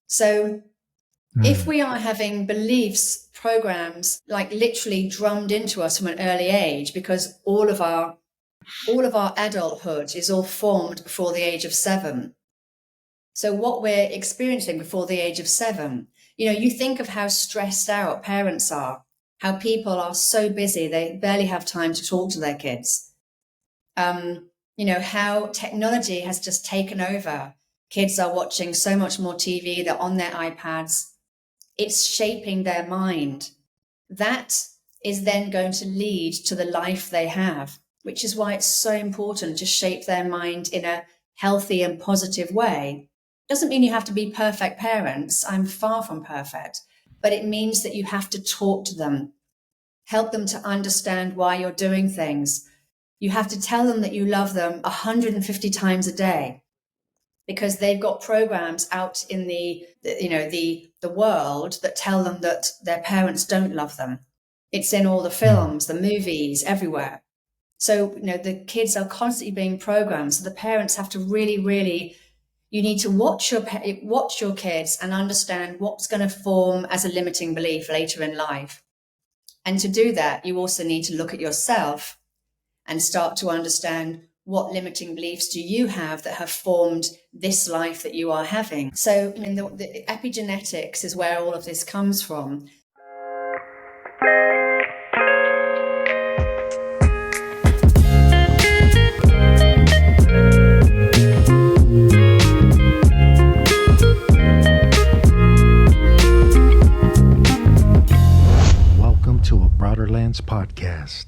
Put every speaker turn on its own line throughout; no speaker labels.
So if we are having beliefs, programs, like literally drummed into us from an early age, because all of our adulthood is all formed before the age of 7. So what we're experiencing before the age of 7, you think of how stressed out parents are, how people are so busy, they barely have time to talk to their kids. How technology has just taken over. Kids are watching so much more TV, they're on their iPads. It's shaping their mind. That is then going to lead to the life they have, which is why it's so important to shape their mind in a healthy and positive way. Doesn't mean you have to be perfect parents. I'm far from perfect, but it means that you have to talk to them, help them to understand why you're doing things. You have to tell them that you love them 150 times a day, because they've got programs out in the world that tell them that their parents don't love them. It's in all the films, the movies, everywhere. So, the kids are constantly being programmed. So the parents have to really, really, you need to watch your kids and understand what's going to form as a limiting belief later in life. And to do that, you also need to look at yourself and start to understand what limiting beliefs do you have that have formed this life that you are having. So the epigenetics is where all of this comes from.
Welcome to a Broaderlands podcast.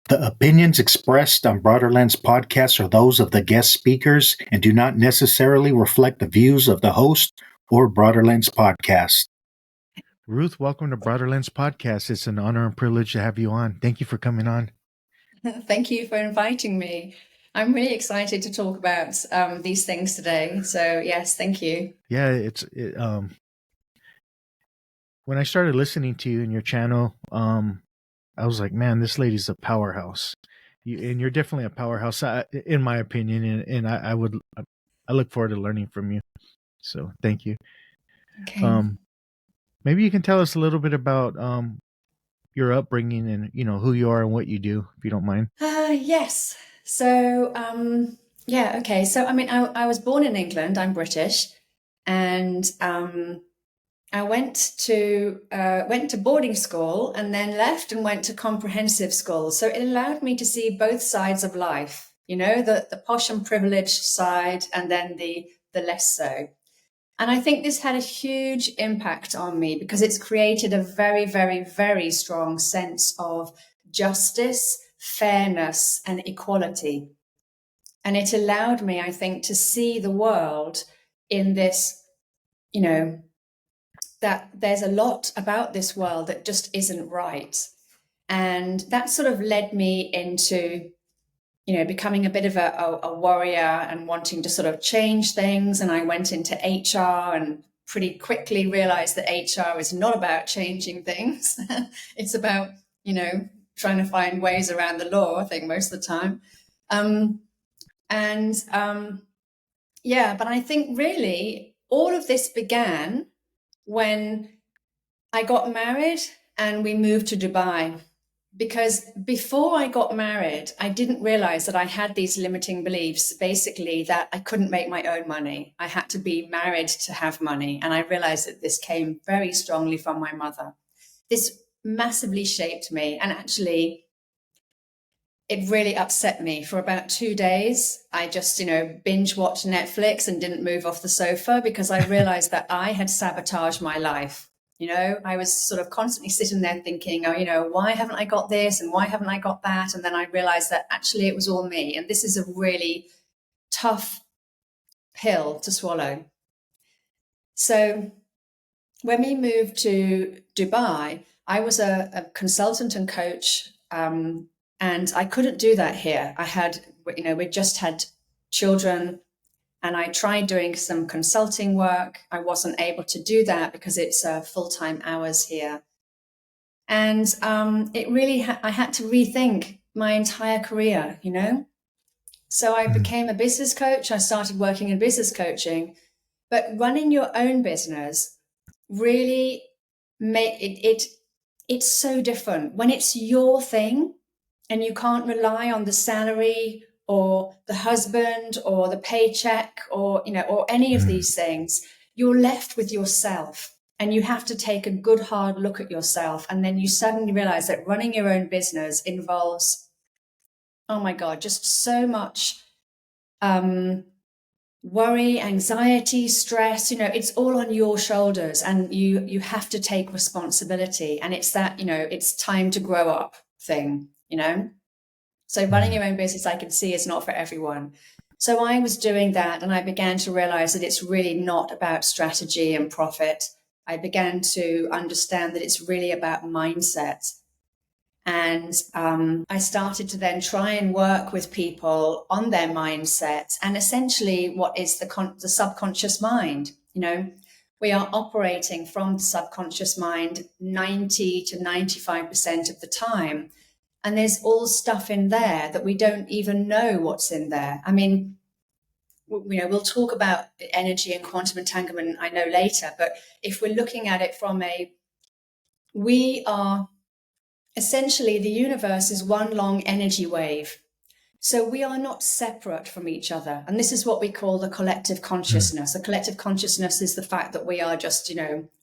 The opinions expressed on Broaderlands podcasts are those of the guest speakers and do not necessarily reflect the views of the host or Broaderlands podcast.
Ruth, welcome to Broaderlands podcast. It's an honor and privilege to have you on. Thank you for coming on.
Thank you for inviting me. I'm really excited to talk about these things today. So yes, thank you.
Yeah, when I started listening to you and your channel, I was like, man, this lady's a powerhouse. And you're definitely a powerhouse, in my opinion. And I look forward to learning from you. So thank you.
Okay.
Maybe you can tell us a little bit about your upbringing and who you are and what you do, if you don't mind.
Yes. So okay. So I was born in England. I'm British, and I went to boarding school and then left and went to comprehensive school. So it allowed me to see both sides of life, the posh and privileged side, and then the less so. And I think this had a huge impact on me because it's created a very, very, very strong sense of justice, fairness, and equality. And it allowed me, I think, to see the world in this, that there's a lot about this world that just isn't right. And that sort of led me into, becoming a bit of a warrior and wanting to sort of change things. And I went into HR and pretty quickly realized that HR is not about changing things. It's about, trying to find ways around the law, I think, most of the time. But I think really all of this began when I got married and we moved to Dubai. Because before I got married, I didn't realize that I had these limiting beliefs, basically that I couldn't make my own money. I had to be married to have money. And I realized that this came very strongly from my mother. This massively shaped me. And actually, it really upset me for about 2 days. I just, binge watched Netflix and didn't move off the sofa because I realized that I had sabotaged my life. I was sort of constantly sitting there thinking, why haven't I got this? And why haven't I got that? And then I realized that actually it was all me. And this is a really tough pill to swallow. So when we moved to Dubai, I was a consultant and coach, and I couldn't do that here. We just had children, and I tried doing some consulting work. I wasn't able to do that because it's full-time hours here. And it really, I had to rethink my entire career, So I became a business coach. I started working in business coaching. But running your own business really it's so different when it's your thing and you can't rely on the salary or the husband or the paycheck or, or any of these things. You're left with yourself, and you have to take a good hard look at yourself. And then you suddenly realize that running your own business involves, oh my God, just so much worry, anxiety, stress. It's all on your shoulders, and you have to take responsibility. And it's that, it's time to grow up thing. So running your own business, I can see, is not for everyone. So I was doing that, and I began to realize that it's really not about strategy and profit. I began to understand that it's really about mindset. And I started to then try and work with people on their mindset, and essentially what is the subconscious mind. We are operating from the subconscious mind 90 to 95% of the time. And there's all stuff in there that we don't even know what's in there. I mean, we'll talk about energy and quantum entanglement, I know, later. But if we're looking at it from we are essentially, the universe is one long energy wave. So we are not separate from each other. And this is what we call the collective consciousness. The collective consciousness is the fact that we are just,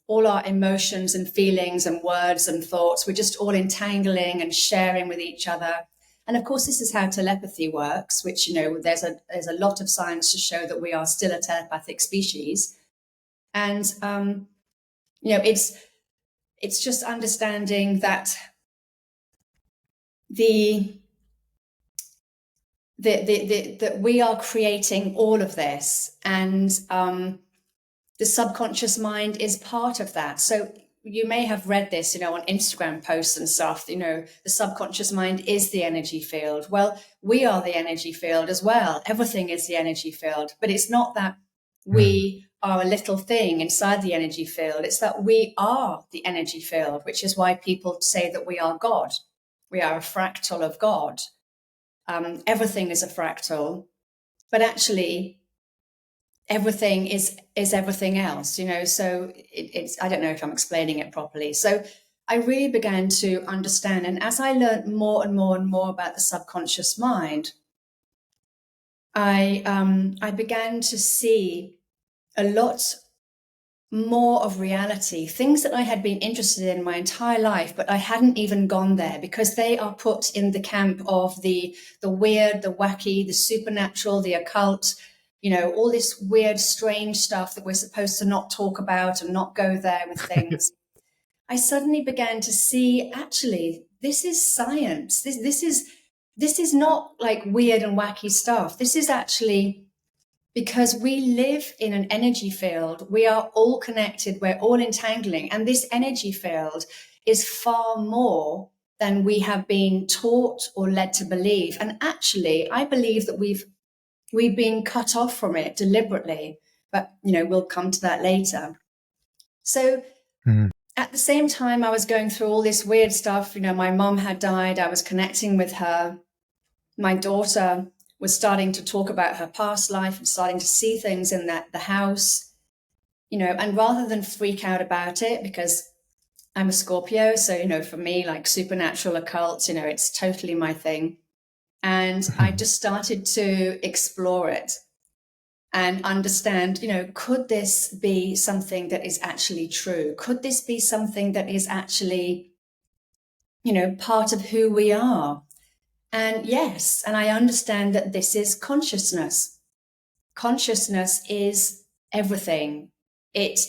all our emotions and feelings and words and thoughts, we're just all entangling and sharing with each other. And of course, this is how telepathy works, which, there's a lot of science to show that we are still a telepathic species. And, it's just understanding that that we are creating all of this, and the subconscious mind is part of that. So you may have read this, on Instagram posts and stuff, the subconscious mind is the energy field. Well, we are the energy field as well. Everything is the energy field, but it's not that we are a little thing inside the energy field. It's that we are the energy field, which is why people say that we are God. We are a fractal of God. Everything is a fractal, but actually everything is everything else, so it's, I don't know if I'm explaining it properly. So I really began to understand. And as I learned more and more and more about the subconscious mind, I began to see a lot more of reality, things that I had been interested in my entire life, but I hadn't even gone there because they are put in the camp of the weird, the wacky, the supernatural, the occult, all this weird, strange stuff that we're supposed to not talk about and not go there with things. I suddenly began to see, actually, this is science. This is not like weird and wacky stuff. This is actually, because we live in an energy field, we are all connected, we're all entangling. And this energy field is far more than we have been taught or led to believe. And actually, I believe that we've been cut off from it deliberately, but, we'll come to that later. So at the same time, I was going through all this weird stuff. My mom had died. I was connecting with her. My daughter was starting to talk about her past life and starting to see things in the house, and rather than freak out about it, because I'm a Scorpio, so, for me, like supernatural occult, it's totally my thing. And I just started to explore it and understand, could this be something that is actually true? Could this be something that is actually, part of who we are? And yes, and I understand that this is consciousness. Consciousness is everything. It's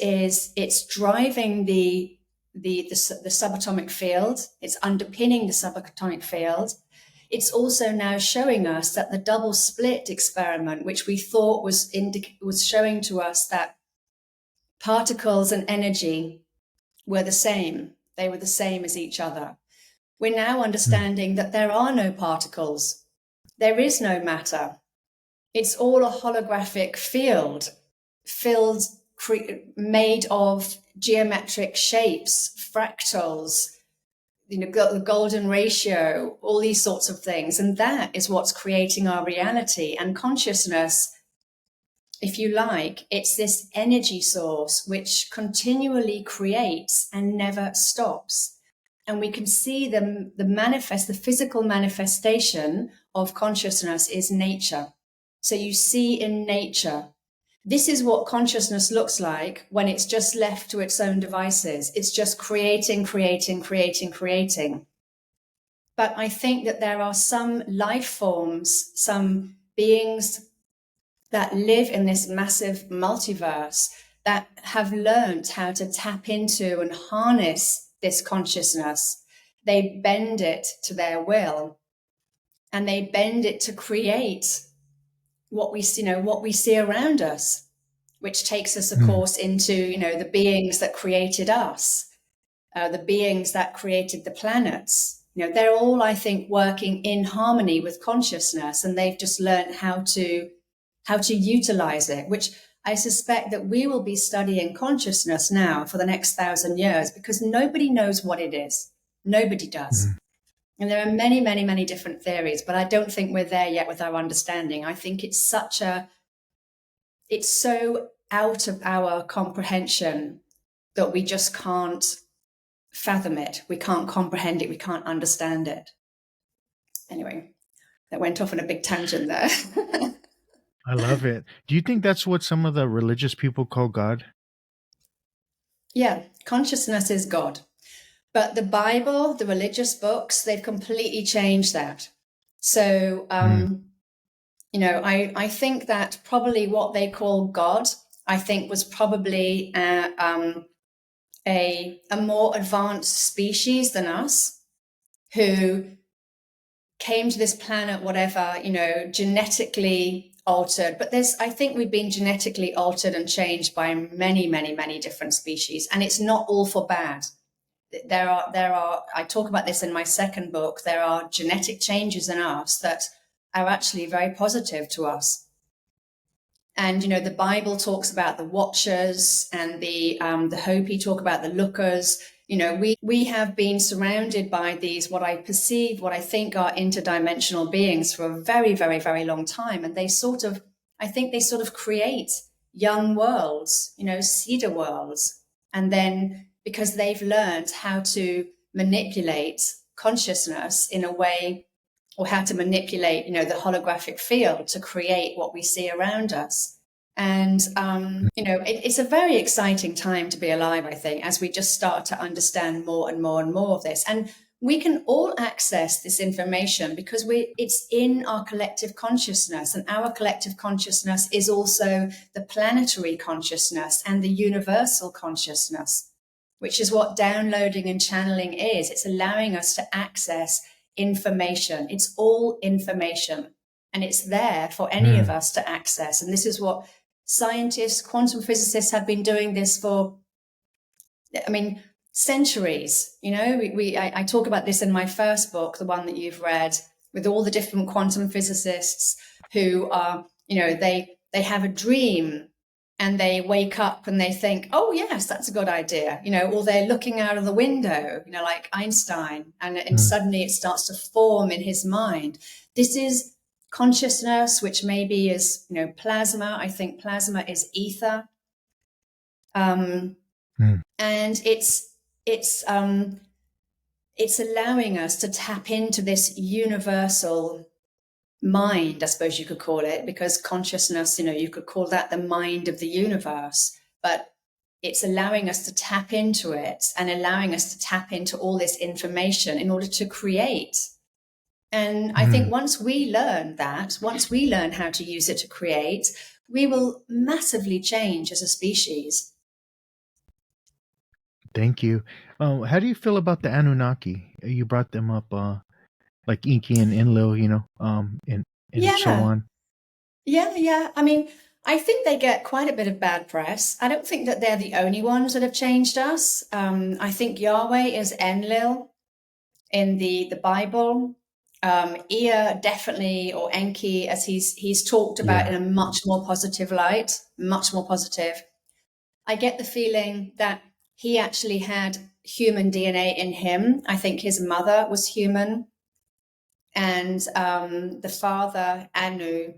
driving the subatomic field. It's underpinning the subatomic field. It's also now showing us that the double split experiment, which we thought was showing to us that particles and energy were the same. They were the same as each other. We're now understanding that there are no particles. There is no matter. It's all a holographic field made of geometric shapes, fractals, the golden ratio, all these sorts of things. And that is what's creating our reality. And consciousness, if you like, it's this energy source which continually creates and never stops. And we can see the physical manifestation of consciousness is nature. So you see in nature, this is what consciousness looks like when it's just left to its own devices. It's just creating. But I think that there are some life forms, some beings that live in this massive multiverse that have learned how to tap into and harness this consciousness. They bend it to their will, and they bend it to create what we see around us, which takes us, of course, into, the beings that created us, the beings that created the planets. They're all, I think, working in harmony with consciousness, and they've just learned how to utilize it, which I suspect that we will be studying consciousness now for the next 1,000 years, because nobody knows what it is. Nobody does. And there are many, many, many different theories, but I don't think we're there yet with our understanding. I think it's so out of our comprehension that we just can't fathom it. We can't comprehend it. We can't understand it. Anyway, that went off on a big tangent there.
I love it. Do you think that's what some of the religious people call God?
Yeah, consciousness is God. But the Bible, the religious books, they've completely changed that. So, I think that probably what they call God, I think, was probably a more advanced species than us, who came to this planet, whatever, genetically altered. But I think we've been genetically altered and changed by many, many, many different species. And it's not all for bad. There are, I talk about this in my second book, there are genetic changes in us that are actually very positive to us. And, the Bible talks about the watchers, and the Hopi talk about the lookers. We have been surrounded by these, what I think are interdimensional beings for a very, very, very long time. And I think they sort of create young worlds, cedar worlds. And then, because they've learned how to manipulate consciousness in a way, or how to manipulate, the holographic field to create what we see around us. And, it's a very exciting time to be alive, I think, as we just start to understand more and more and more of this. And we can all access this information because it's in our collective consciousness, and our collective consciousness is also the planetary consciousness and the universal consciousness, which is what downloading and channeling is. It's allowing us to access information. It's all information, and it's there for any of us to access. And this is what scientists, quantum physicists have been doing this for, centuries. I talk about this in my first book, the one that you've read, with all the different quantum physicists who are, they have a dream and they wake up and they think, oh yes, that's a good idea, or they're looking out of the window, like Einstein, and suddenly it starts to form in his mind. This is consciousness, which maybe is, plasma. I think plasma is ether. And it's allowing us to tap into this universal mind, I suppose you could call it, because consciousness, you could call that the mind of the universe, but it's allowing us to tap into it and allowing us to tap into all this information in order to create. And I think once we learn how to use it to create, we will massively change as a species.
Thank you. How do you feel about the Anunnaki? You brought them up, like Inky and Enlil, and so on.
Yeah. I think they get quite a bit of bad press. I don't think that they're the only ones that have changed us. I think Yahweh is Enlil in the Bible. Ea definitely, or Enki, as he's talked about in a much more positive light, much more positive. I get the feeling that he actually had human DNA in him. I think his mother was human, and the father, Anu,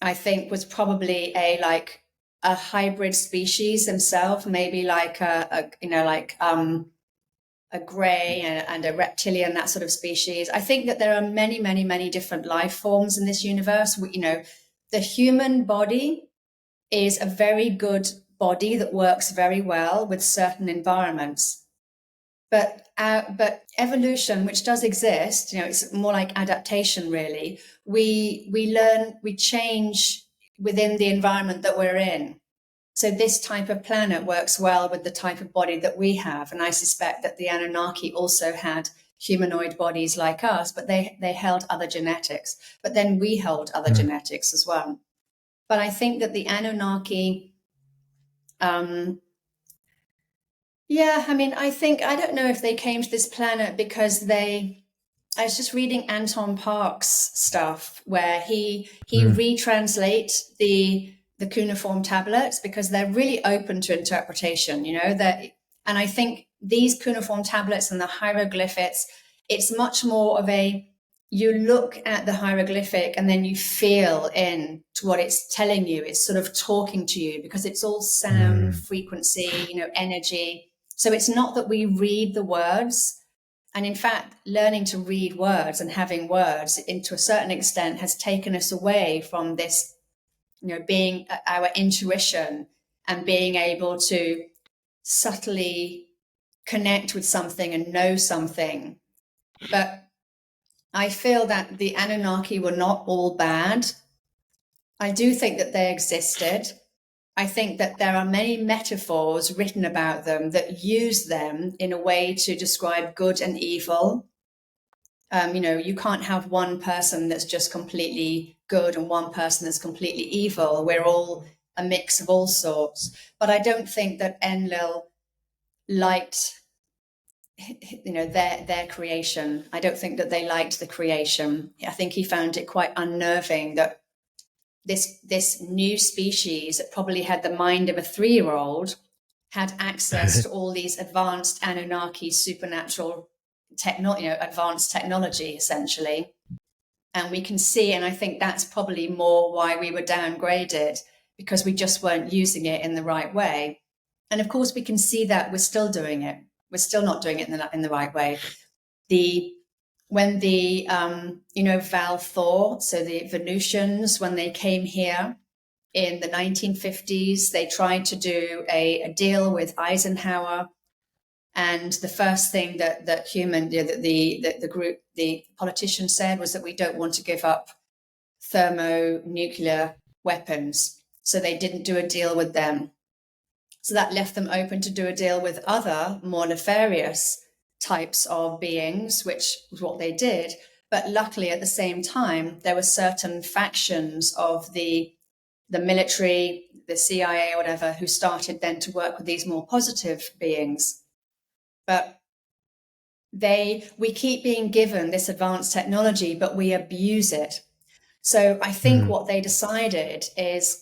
I think was probably a hybrid species themselves, maybe like a gray and a reptilian, that sort of species. I think that there are many, many, many different life forms in this universe. The human body is a very good body that works very well with certain environments. But evolution, which does exist, it's more like adaptation, really. We learn, we change within the environment that we're in. So this type of planet works well with the type of body that we have. And I suspect that the Anunnaki also had humanoid bodies like us, but they held other genetics. But then we hold other genetics as well. But I think that the Anunnaki, I don't know if they came to this planet because I was just reading Anton Park's stuff where he retranslates the cuneiform tablets because they're really open to interpretation, and I think these cuneiform tablets and the hieroglyphics, it's much more of you look at the hieroglyphic and then you feel in to what it's telling you. It's sort of talking to you because it's all sound, frequency, energy. So it's not that we read the words. And in fact, learning to read words and having words, to a certain extent, has taken us away from this, being our intuition and being able to subtly connect with something and know something. But I feel that the Anunnaki were not all bad. I do think that they existed. I think that there are many metaphors written about them that use them in a way to describe good and evil. You can't have one person that's just completely good and one person that's completely evil. We're all a mix of all sorts. But I don't think that Enlil liked, their creation. I don't think that they liked the creation. I think he found it quite unnerving that this new species that probably had the mind of a 3-year-old had access to all these advanced Anunnaki supernatural advanced technology, essentially. And we can see, and I think that's probably more why we were downgraded, because we just weren't using it in the right way. And of course, we can see that we're still doing it. We're still not doing it in the right way. When the Val Thor, so the Venusians, when they came here in the 1950s, they tried to do a deal with Eisenhower. And the first thing that the group, the politicians said was that we don't want to give up thermonuclear weapons. So they didn't do a deal with them. So that left them open to do a deal with other more nefarious types of beings, which was what they did. But luckily, at the same time, there were certain factions of the military, the CIA, or whatever, who started then to work with these more positive beings. But we keep being given this advanced technology, but we abuse it. So I think what they decided is,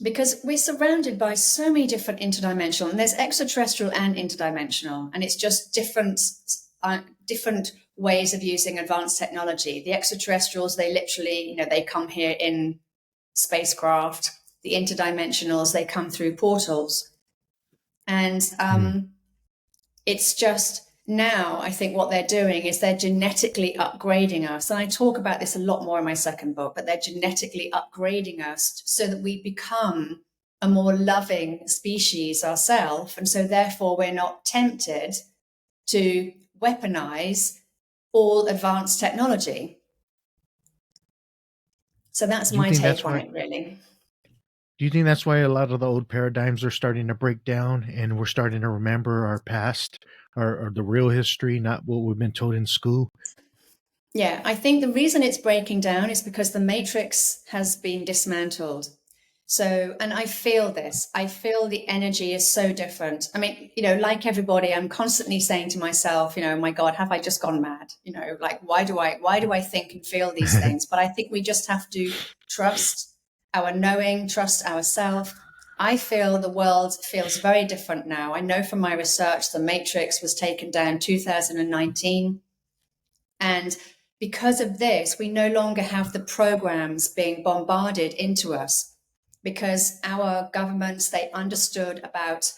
because we're surrounded by so many different interdimensional, and there's extraterrestrial and interdimensional, and it's just different ways of using advanced technology. The extraterrestrials, they literally, they come here in spacecraft. The interdimensionals, they come through portals. And it's just now, I think what they're doing is they're genetically upgrading us. And I talk about this a lot more in my second book, but they're genetically upgrading us so that we become a more loving species ourselves. And so therefore, we're not tempted to weaponize all advanced technology. So that's my take on it, really.
Do you think that's why a lot of the old paradigms are starting to break down and we're starting to remember our past or the real history, not what we've been told in school?
Yeah, I think the reason it's breaking down is because the matrix has been dismantled. So, and I feel this, I feel the energy is so different. I mean, like everybody, I'm constantly saying to myself, my God, have I just gone mad? Like, why do I think and feel these things? But I think we just have to trust our knowing, trust ourselves. I feel the world feels very different now. I know from my research, the matrix was taken down 2019. And because of this, we no longer have the programs being bombarded into us, because our governments, they understood about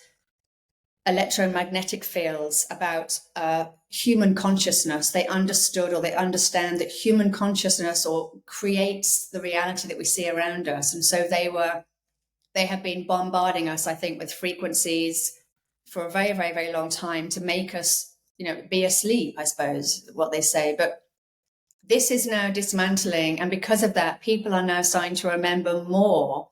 electromagnetic fields, about human consciousness. They understood, or they understand, that human consciousness or creates the reality that we see around us. And so they have been bombarding us, I think, with frequencies for a very, very, very long time to make us, be asleep, I suppose, what they say. But this is now dismantling. And because of that, people are now starting to remember more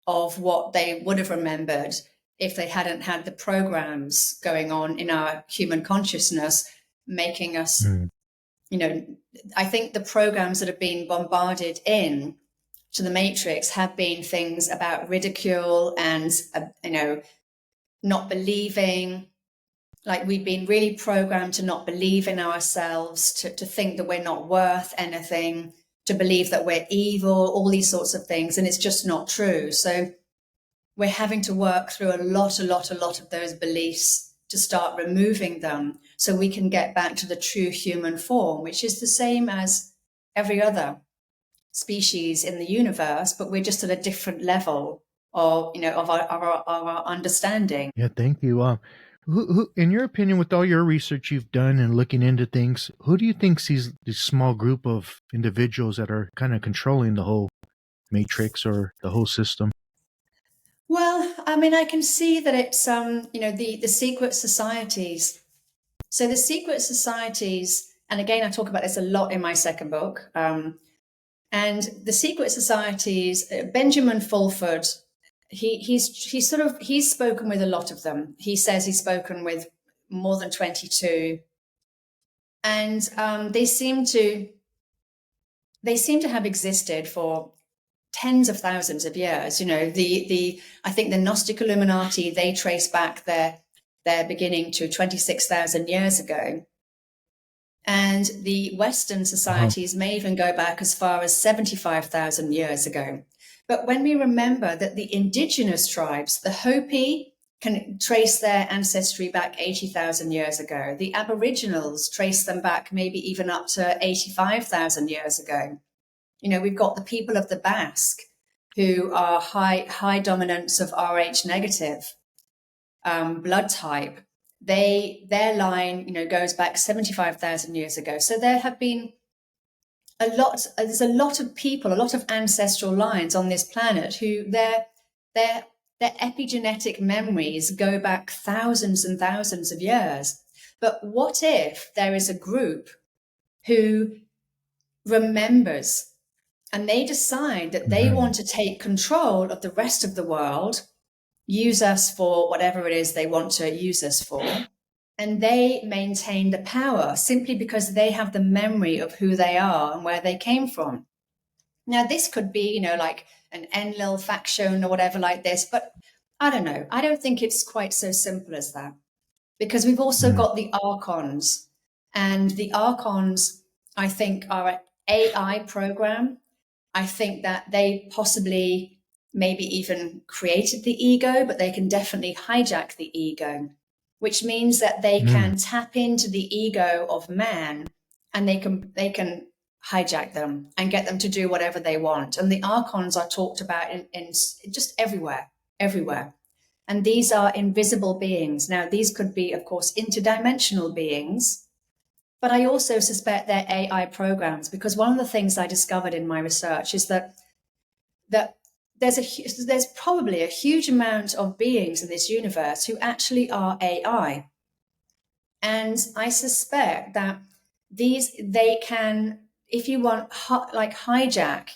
of what they would have remembered if they hadn't had the programs going on in our human consciousness, making us, I think the programs that have been bombarded in to the matrix have been things about ridicule and, not believing. Like, we've been really programmed to not believe in ourselves, to think that we're not worth anything, to believe that we're evil, all these sorts of things. And it's just not true. So we're having to work through a lot of those beliefs to start removing them, so we can get back to the true human form, which is the same as every other species in the universe, but we're just at a different level of, of our understanding.
Yeah, thank you. Who, in your opinion, with all your research you've done and looking into things, who do you think sees this small group of individuals that are kind of controlling the whole matrix or the whole system?
Well, I mean, I can see that it's, the secret societies. So the secret societies, and again, I talk about this a lot in my second book. And the secret societies, Benjamin Fulford, he's spoken with a lot of them. He says he's spoken with more than 22, and they seem to have existed for tens of thousands of years. I think the Gnostic Illuminati, they trace back their beginning to 26,000 years ago. And the Western societies may even go back as far as 75,000 years ago. But when we remember that the indigenous tribes, the Hopi, can trace their ancestry back 80,000 years ago. The Aboriginals trace them back maybe even up to 85,000 years ago. We've got the people of the Basque, who are high dominance of Rh negative blood type. Their line, goes back 75,000 years ago. So there have been there's a lot of people, a lot of ancestral lines on this planet who their epigenetic memories go back thousands and thousands of years. But what if there is a group who remembers, and they decide that they want to take control of the rest of the world, use us for whatever it is they want to use us for, and they maintain the power simply because they have the memory of who they are and where they came from. Now, this could be, like an Enlil faction or whatever like this, but I don't know. I don't think it's quite so simple as that, because we've also got the archons, and the archons, I think, are an AI program. I think that they possibly maybe even created the ego, but they can definitely hijack the ego, which means that they can tap into the ego of man, and they can hijack them and get them to do whatever they want. And the archons are talked about in just everywhere. And these are invisible beings. Now, these could be, of course, interdimensional beings, but I also suspect they're AI programs, because one of the things I discovered in my research is that there's probably a huge amount of beings in this universe who actually are AI. And I suspect that they can, if you want, like hijack,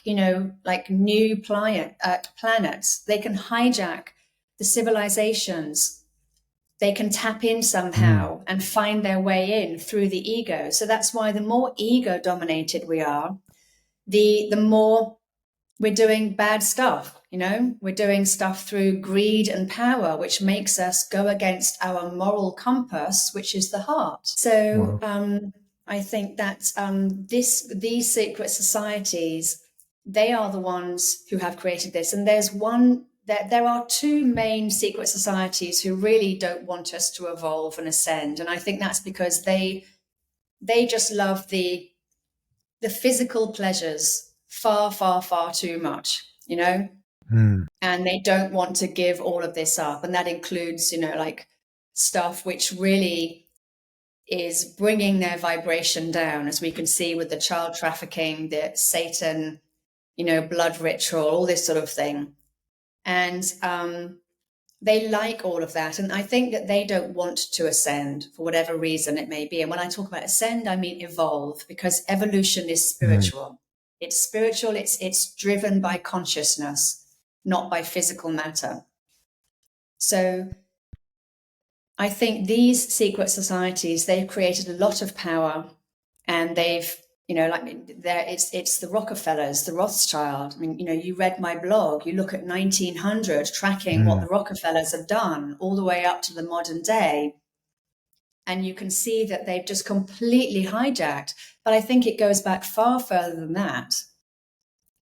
like new planets, they can hijack the civilizations. They can tap in somehow and find their way in through the ego. So that's why the more ego dominated we are, the more we're doing bad stuff. We're doing stuff through greed and power, which makes us go against our moral compass, which is the heart. So I think that these secret societies, they are the ones who have created this. And there are two main secret societies who really don't want us to evolve and ascend. And I think that's because they just love the the physical pleasures far, far, far too much,
Mm.
and they don't want to give all of this up. And that includes, like stuff which really is bringing their vibration down, as we can see with the child trafficking, the Satan, blood ritual, all this sort of thing. And they like all of that. And I think that they don't want to ascend for whatever reason it may be. And when I talk about ascend, I mean evolve, because evolution is spiritual. It's spiritual. It's driven by consciousness, not by physical matter. So I think these secret societies, they've created a lot of power, and they've, it's the Rockefellers, the Rothschild. I mean, you read my blog, you look at 1900, tracking what the Rockefellers have done all the way up to the modern day. And you can see that they've just completely hijacked. But I think it goes back far further than that.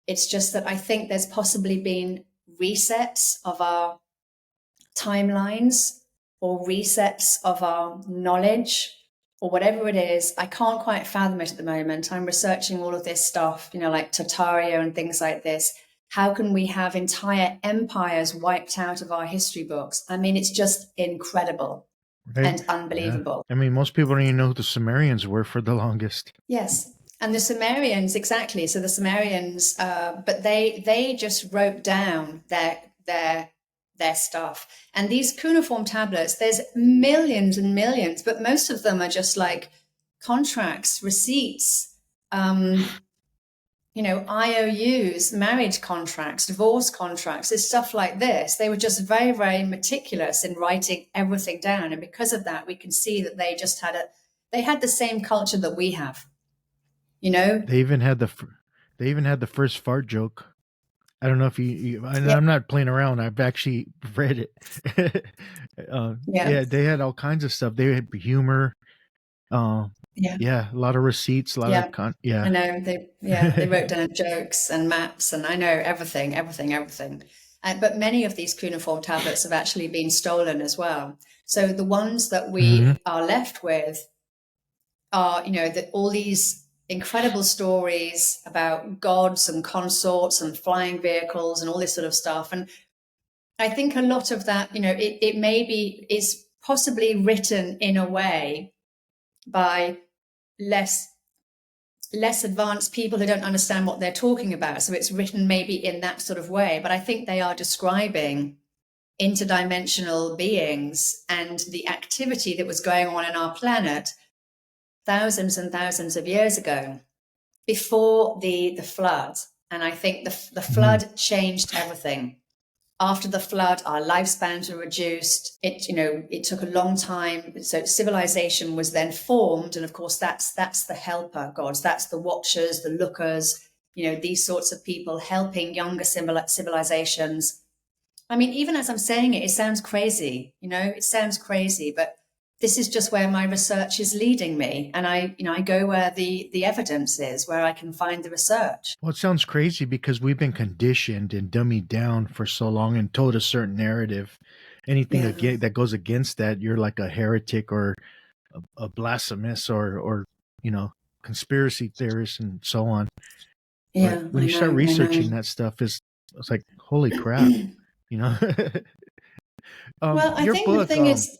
It's just that I think there's possibly been resets of our timelines, or resets of our knowledge, or whatever it is. I can't quite fathom it at the moment. I'm researching all of this stuff, like Tartaria and things like this. How can we have entire empires wiped out of our history books? I mean, it's just incredible and unbelievable.
Yeah. I mean, most people don't even know who the Sumerians were for the longest.
Yes. And the Sumerians, exactly. So the Sumerians, but they just wrote down their stuff. And these cuneiform tablets, there's millions and millions, but most of them are just like contracts, receipts, IOUs, marriage contracts, divorce contracts. It's stuff like this. They were just very, very meticulous in writing everything down. And because of that, we can see that they just had the same culture that we have.
They even had the first fart joke. I don't know if I'm not playing around. I've actually read it. Yeah, they had all kinds of stuff. They had humor. A lot of receipts, a lot of
I know they wrote down jokes and maps, and I know everything. But many of these cuneiform tablets have actually been stolen as well. So the ones that we are left with are, all these incredible stories about gods and consorts and flying vehicles and all this sort of stuff. And I think a lot of that, it maybe is possibly written in a way by less advanced people who don't understand what they're talking about. So it's written maybe in that sort of way. But I think they are describing interdimensional beings and the activity that was going on in our planet thousands and thousands of years ago, before the flood. And I think the flood changed everything. After the flood, our lifespans were reduced. It took a long time. So civilization was then formed. And of course, that's the helper gods. That's the watchers, the lookers, these sorts of people helping younger civilizations. I mean, even as I'm saying it, it sounds crazy, but this is just where my research is leading me. And I go where the evidence is, where I can find the research.
Well, it sounds crazy because we've been conditioned and dummied down for so long and told a certain narrative. Anything that goes against that, you're like a heretic or a blasphemous or conspiracy theorist and so on.
Yeah.
But when you start researching that stuff, it's like, holy crap,
Well, I think the thing is,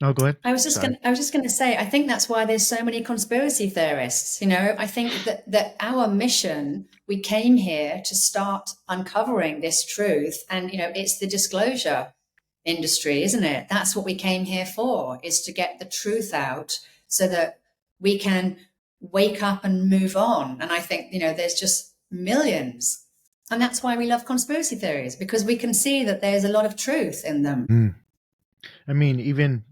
oh, go ahead.
I was just going to say, I think that's why there's so many conspiracy theorists. I think that our mission, we came here to start uncovering this truth, and it's the disclosure industry, isn't it? That's what we came here for, is to get the truth out so that we can wake up and move on. And I think there's just millions, and that's why we love conspiracy theories, because we can see that there's a lot of truth in them.
I mean, even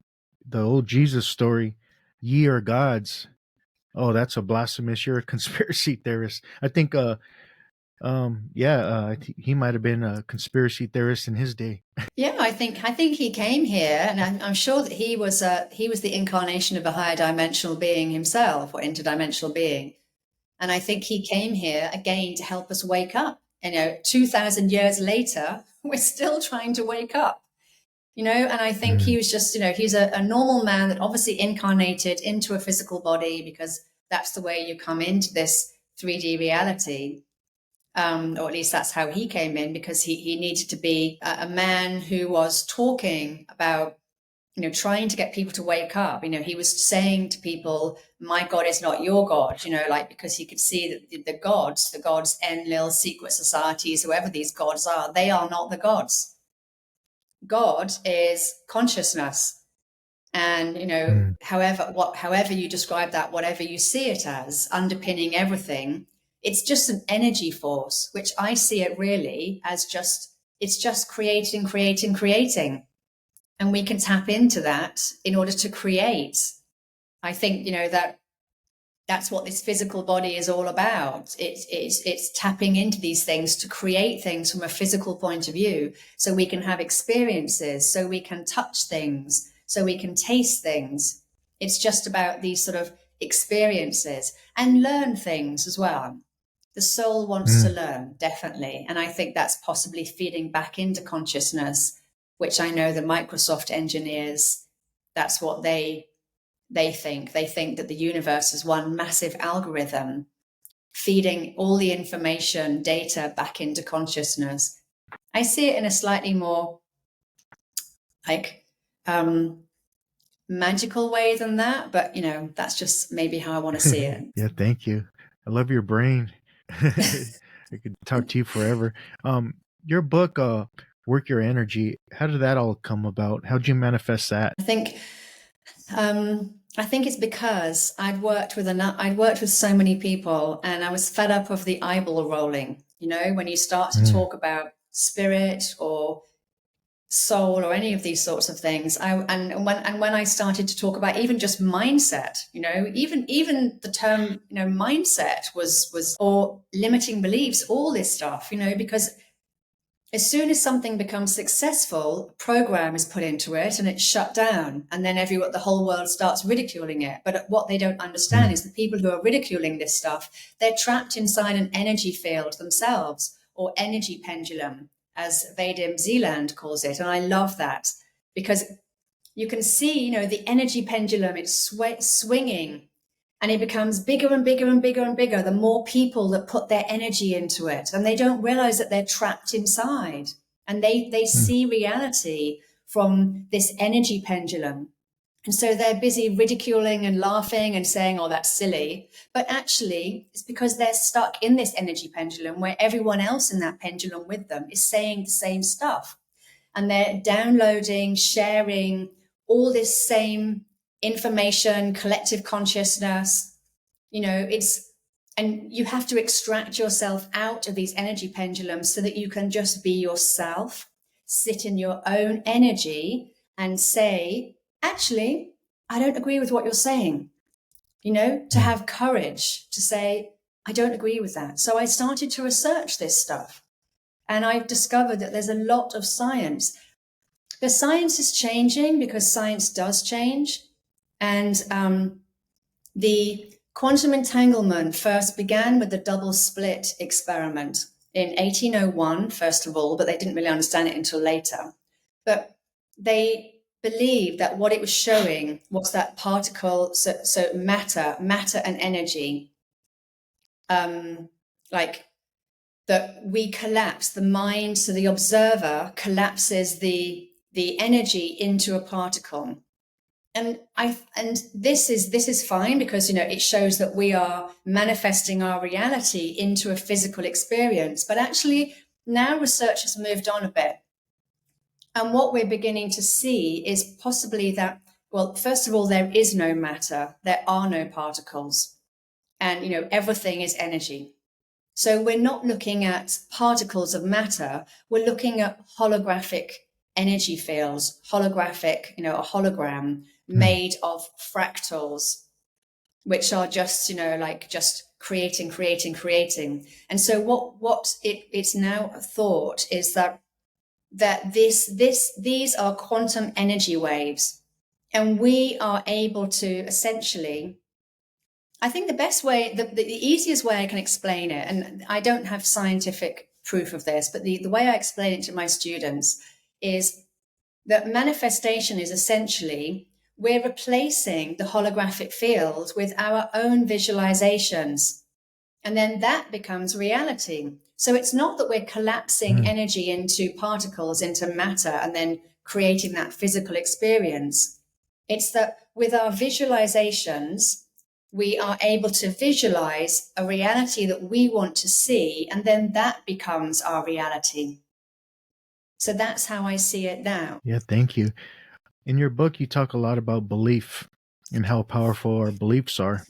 the old Jesus story, ye are gods. Oh, that's a blasphemous. You're a conspiracy theorist. I think, he might have been a conspiracy theorist in his day.
Yeah, I think he came here, and I'm sure that he was the incarnation of a higher dimensional being himself, or interdimensional being. And I think he came here again to help us wake up. 2,000 years later, we're still trying to wake up. And I think he was just, he's a normal man that obviously incarnated into a physical body, because that's the way you come into this 3D reality. Or at least that's how he came in, because he needed to be a man who was talking about, trying to get people to wake up. He was saying to people, my God is not your God, like, because he could see that the gods, Enlil, secret societies, whoever these gods are, they are not the gods. God is consciousness. And, however you describe that, whatever you see it as, underpinning everything, it's just an energy force, which I see it really as it's just creating. And we can tap into that in order to create. I think, that's what this physical body is all about. It's tapping into these things to create things from a physical point of view, so we can have experiences, so we can touch things, so we can taste things. It's just about these sort of experiences and learn things as well. The soul wants to learn, definitely. And I think that's possibly feeding back into consciousness, which I know the Microsoft engineers, that's what they think. They think that the universe is one massive algorithm feeding all the information, data back into consciousness. I see it in a slightly more magical way than that, but that's just maybe how I want to see it.
Yeah, thank you. I love your brain. I could talk to you forever. Your book, Work Your Energy, how did that all come about? How'd you manifest that?
I think it's because I'd worked with so many people, and I was fed up of the eyeball rolling. When you start to talk about spirit or soul or any of these sorts of things, when I started to talk about even just mindset, even the term mindset was, or limiting beliefs, all this stuff, because as soon as something becomes successful, a program is put into it and it's shut down. And then the whole world starts ridiculing it. But what they don't understand is the people who are ridiculing this stuff, they're trapped inside an energy field themselves, or energy pendulum, as Vadim Zeeland calls it. And I love that, because you can see, the energy pendulum, it's swinging. And it becomes bigger and bigger and bigger and bigger, the more people that put their energy into it. And they don't realize that they're trapped inside. And they see reality from this energy pendulum. And so they're busy ridiculing and laughing and saying, oh, that's silly. But actually, it's because they're stuck in this energy pendulum where everyone else in that pendulum with them is saying the same stuff. And they're downloading, sharing all this same information, collective consciousness, and you have to extract yourself out of these energy pendulums so that you can just be yourself, sit in your own energy and say, actually, I don't agree with what you're saying, to have courage to say, I don't agree with that. So I started to research this stuff, and I've discovered that there's a lot of science. The science is changing because science does change. And the quantum entanglement first began with the double slit experiment in 1801, first of all, but they didn't really understand it until later. But they believed that what it was showing was that particle, so matter and energy, like that we collapse the mind, so the observer collapses the energy into a particle. And this is fine, because it shows that we are manifesting our reality into a physical experience. But actually, now research has moved on a bit, and what we're beginning to see is possibly that, well, first of all, there is no matter, there are no particles, and everything is energy. So we're not looking at particles of matter, we're looking at holographic energy fields, holographic, a hologram made of fractals, which are just, just creating. And so what it's now thought is that these are quantum energy waves, and we are able to essentially, I think the best way, the easiest way I can explain it, and I don't have scientific proof of this, but the way I explain it to my students is that manifestation is essentially we're replacing the holographic field with our own visualizations. And then that becomes reality. So it's not that we're collapsing energy into particles, into matter, and then creating that physical experience. It's that with our visualizations, we are able to visualize a reality that we want to see, and then that becomes our reality. So that's how I see it now.
Yeah, thank you. In your book, you talk a lot about belief and how powerful our beliefs are.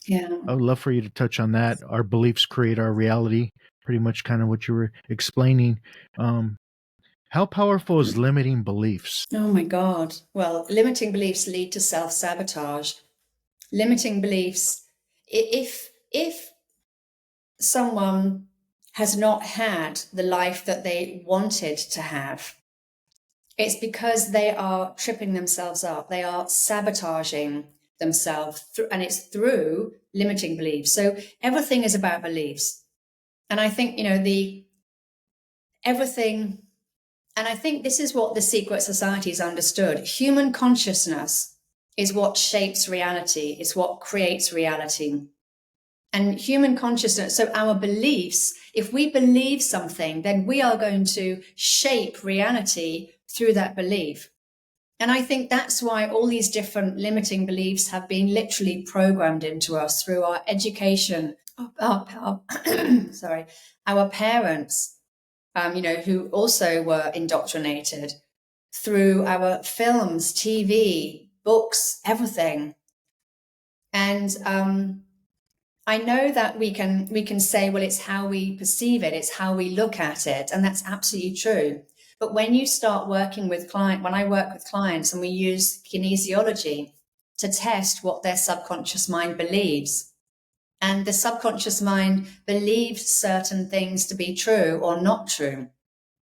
Yeah.
I would love for you to touch on that. Our beliefs create our reality, pretty much kind of what you were explaining. How powerful is limiting beliefs?
Oh my God. Well, limiting beliefs lead to self-sabotage. Limiting beliefs, if someone has not had the life that they wanted to have, it's because they are tripping themselves up. They are sabotaging themselves, and it's through limiting beliefs. So everything is about beliefs. And I think, everything, and I think this is what the secret societies understood. Human consciousness is what shapes reality. It's what creates reality. And human consciousness, so our beliefs, if we believe something, then we are going to shape reality through that belief. And I think that's why all these different limiting beliefs have been literally programmed into us through our education, our parents, who also were indoctrinated through our films, TV, books, everything. And I know that we can say, well, it's how we perceive it, it's how we look at it, and that's absolutely true. But when you start working with when I work with clients and we use kinesiology to test what their subconscious mind believes, and the subconscious mind believes certain things to be true or not true.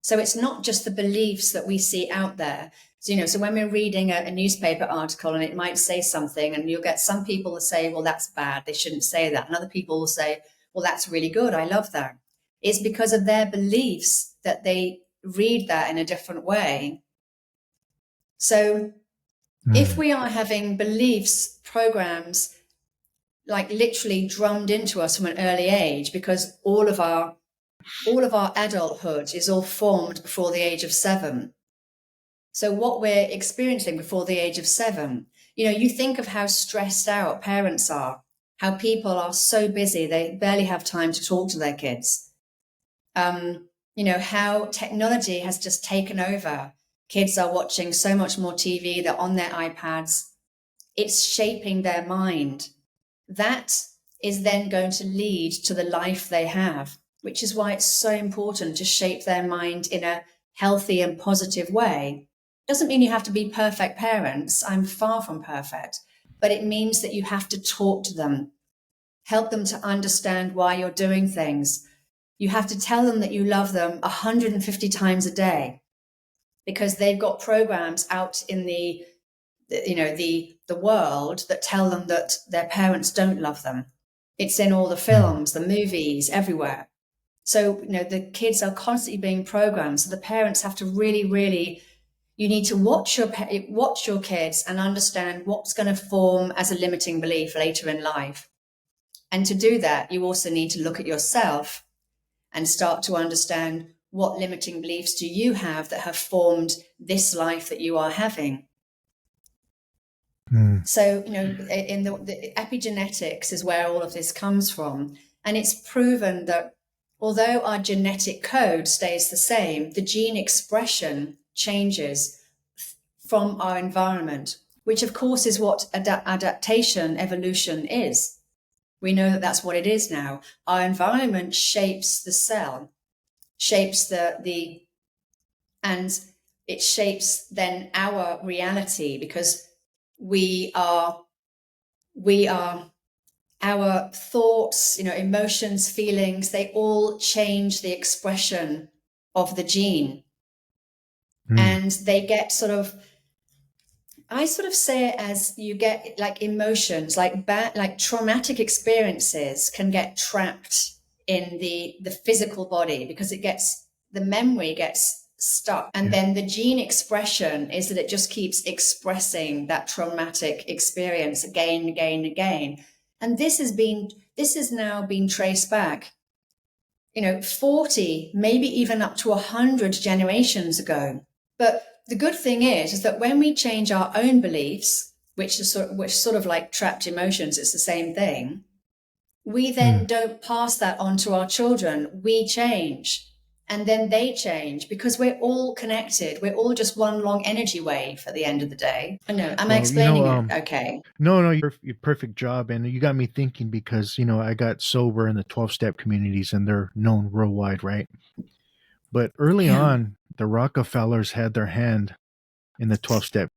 So it's not just the beliefs that we see out there. So when we're reading a newspaper article and it might say something, and you'll get some people that say, well, that's bad, they shouldn't say that. And other people will say, well, that's really good, I love that. It's because of their beliefs that they read that in a different way. So if we are having beliefs, programs, like literally drummed into us from an early age, because all of our adulthood is all formed before the age of 7. So what we're experiencing before the age of 7, you think of how stressed out parents are, how people are so busy, they barely have time to talk to their kids. How technology has just taken over. Kids are watching so much more TV, they're on their iPads. It's shaping their mind. That is then going to lead to the life they have, which is why it's so important to shape their mind in a healthy and positive way. Doesn't mean you have to be perfect parents. I'm far from perfect, but it means that you have to talk to them, help them to understand why you're doing things. You have to tell them that you love them 150 times a day, because they've got programs out in the world that tell them that their parents don't love them. It's in all the films, the movies, everywhere. So, the kids are constantly being programmed. So the parents have to really, really, you need to watch your kids and understand what's going to form as a limiting belief later in life. And to do that, you also need to look at yourself and start to understand what limiting beliefs do you have that have formed this life that you are having. So, in the epigenetics is where all of this comes from. And it's proven that although our genetic code stays the same, the gene expression changes from our environment, which of course is what adaptation, evolution is. We know that that's what it is now. Our environment shapes the cell, shapes and it shapes then our reality, because we are our thoughts, emotions, feelings, they all change the expression of the gene. And they get I say it as you get like emotions, like traumatic experiences can get trapped in the physical body, because the memory gets stuck. And then the gene expression is that it just keeps expressing that traumatic experience again, again, again. And this has now been traced back, 40, maybe even up to 100 generations ago. But the good thing is that when we change our own beliefs, which sort of like trapped emotions, it's the same thing. We then don't pass that on to our children. We change, and then they change, because we're all connected. We're all just one long energy wave at the end of the day. I know. Am I explaining it? Okay.
No, your perfect job. And you got me thinking, because, I got sober in the 12-step communities, and they're known worldwide, right? But early on, the Rockefellers had their hand in the 12-step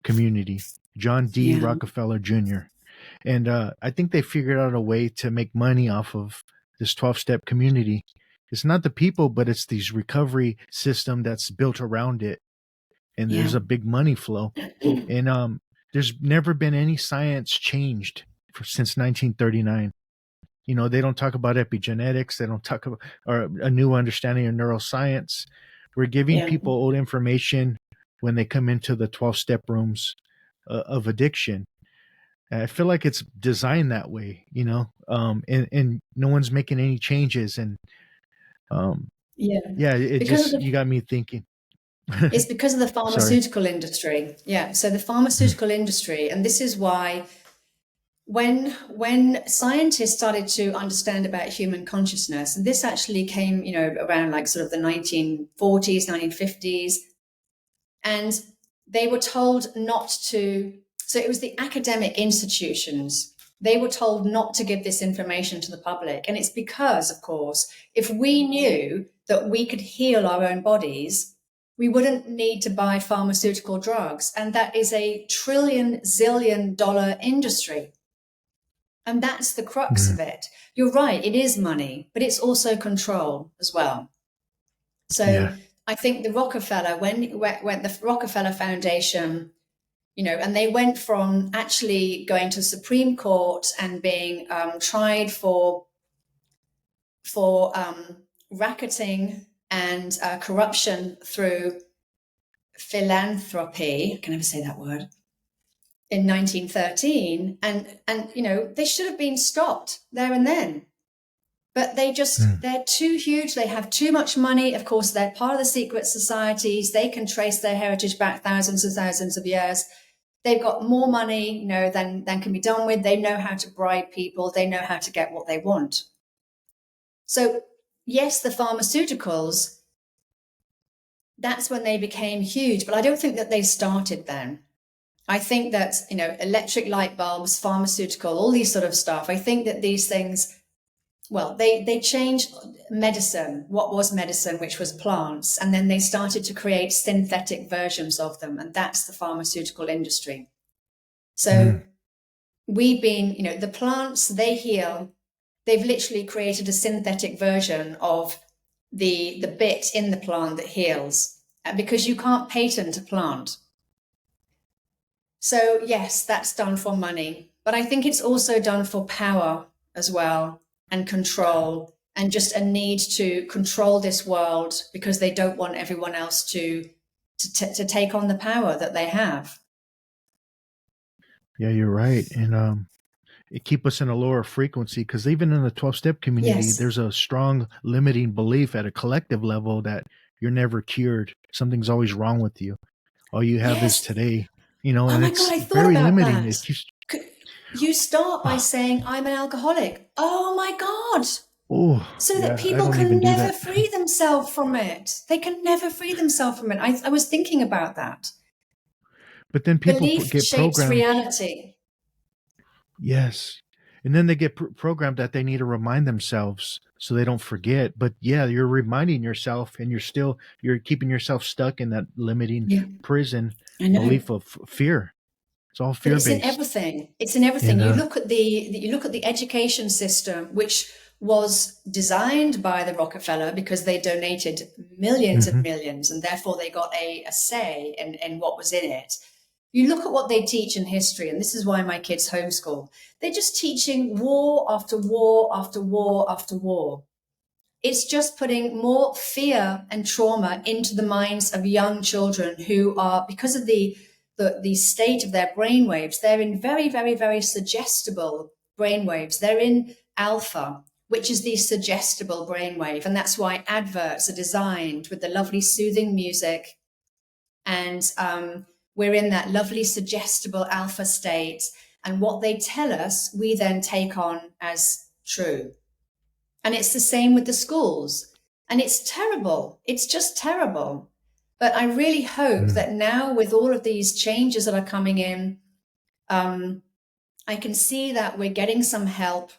community. John D. Rockefeller Jr. And I think they figured out a way to make money off of this 12-step community. It's not the people, but it's these recovery system that's built around it. And there's a big money flow. And there's never been any science changed since 1939. They don't talk about epigenetics. They don't talk about or a new understanding of neuroscience. We're giving people old information when they come into the 12-step rooms of addiction. I feel like it's designed that way, and no one's making any changes. And you got me thinking.
It's because of the pharmaceutical industry. Yeah. So the pharmaceutical industry, and this is why when scientists started to understand about human consciousness, and this actually came, around like sort of the 1940s, 1950s, and they were told not to. So it was the academic institutions. They were told not to give this information to the public. And it's because, of course, if we knew that we could heal our own bodies, we wouldn't need to buy pharmaceutical drugs. And that is a $1 trillion industry. And that's the crux of it. You're right, it is money, but it's also control as well. So I think the Rockefeller, when the Rockefeller Foundation, and they went from actually going to Supreme Court and being tried for racketing and corruption through philanthropy. I can never say that word. In 1913, and they should have been stopped there and then, but they're too huge. They have too much money. Of course, they're part of the secret societies. They can trace their heritage back thousands and thousands of years. They've got more money, than can be done with. They know how to bribe people. They know how to get what they want. So yes, the pharmaceuticals, that's when they became huge, but I don't think that they started then. I think that, electric light bulbs, pharmaceutical, all these sort of stuff, I think that these things, they changed medicine, what was medicine, which was plants, and then they started to create synthetic versions of them, and that's the pharmaceutical industry. So we've been, the plants, they heal. They've literally created a synthetic version of the bit in the plant that heals, because you can't patent a plant. So yes, that's done for money, but I think it's also done for power as well, and control, and just a need to control this world, because they don't want everyone else to take on the power that they have.
Yeah, you're right. And it keep us in a lower frequency, because even in the 12-step community, there's a strong limiting belief at a collective level that you're never cured. Something's always wrong with you. All you have is today. And it's very limiting. It keeps...
You start by saying, I'm an alcoholic. Oh my God. So that people can never free themselves from it. They can never free themselves from it. I was thinking about that.
But then people
Belief
get
shapes
programmed.
Reality.
Yes. And then they get programmed that they need to remind themselves so they don't forget. But you're reminding yourself, and you're keeping yourself stuck in that limiting prison belief of fear. It's all fear-based.
It's in everything. It's in everything. You look at the education system, which was designed by the Rockefeller, because they donated millions and millions, and therefore they got a say in what was in it. You look at what they teach in history, and this is why my kids homeschool. They're just teaching war after war after war after war. It's just putting more fear and trauma into the minds of young children who are, because of the state of their brainwaves, they're in very, very, very suggestible brainwaves. They're in alpha, which is the suggestible brainwave. And that's why adverts are designed with the lovely soothing music. And we're in that lovely suggestible alpha state. And what they tell us, we then take on as true. And it's the same with the schools. And it's terrible. It's just terrible. But I really hope that now, with all of these changes that are coming in, I can see that we're getting some help,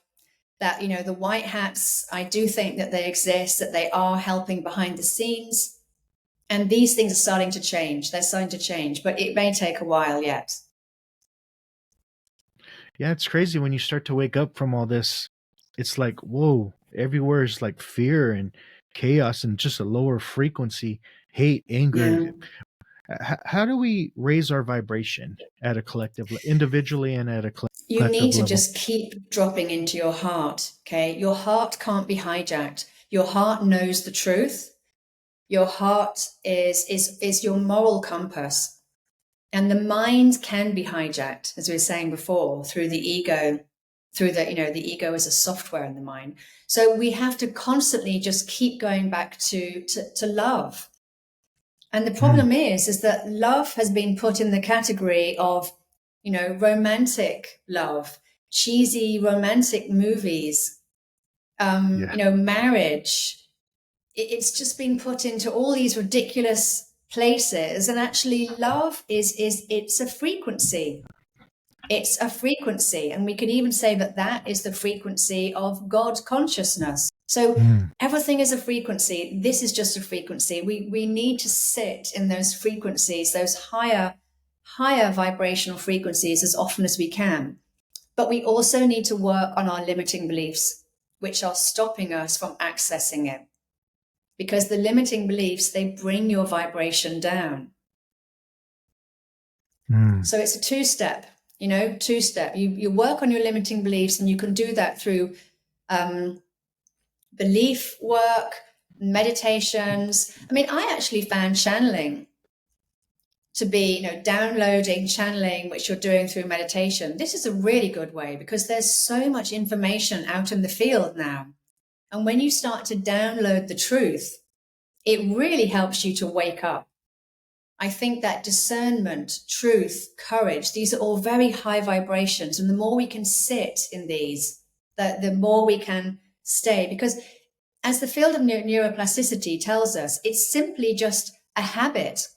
that, you know, the white hats, I do think that they exist, that they are helping behind the scenes. And these things are starting to change. They're starting to change, but it may take a while yet.
Yeah, it's crazy when you start to wake up from all this. It's like, whoa, everywhere is like fear and chaos and just a lower frequency, hate, anger. How do we raise our vibration at a collective, individually and at a collective
You need to
level?
just keep dropping into your heart, okay? Your heart can't be hijacked. Your heart knows the truth. Your heart is your moral compass. And the mind can be hijacked, as we were saying before, through the ego, through the, you know, the ego is a software in the mind. So we have to constantly just keep going back to love. And the problem is that love has been put in the category of, you know, romantic love, cheesy romantic movies, you know, marriage. It's just been put into all these ridiculous places. And actually love it's a frequency. It's a frequency. And we can even say that that is the frequency of God consciousness. So everything is a frequency. This is just a frequency. We need to sit in those frequencies, those higher vibrational frequencies as often as we can. But we also need to work on our limiting beliefs, which are stopping us from accessing it. Because the limiting beliefs, they bring your vibration down. So it's a two-step, you know, two-step. You work on your limiting beliefs, and you can do that through belief work, meditations. I mean, I actually found channeling to be, you know, downloading, channeling, which you're doing through meditation. This is a really good way, because there's so much information out in the field now. And when you start to download the truth, it really helps you to wake up. I think that discernment, truth, courage, these are all very high vibrations. And the more we can sit in these, the more we can stay. Because as the field of neuroplasticity tells us, it's simply just a habit.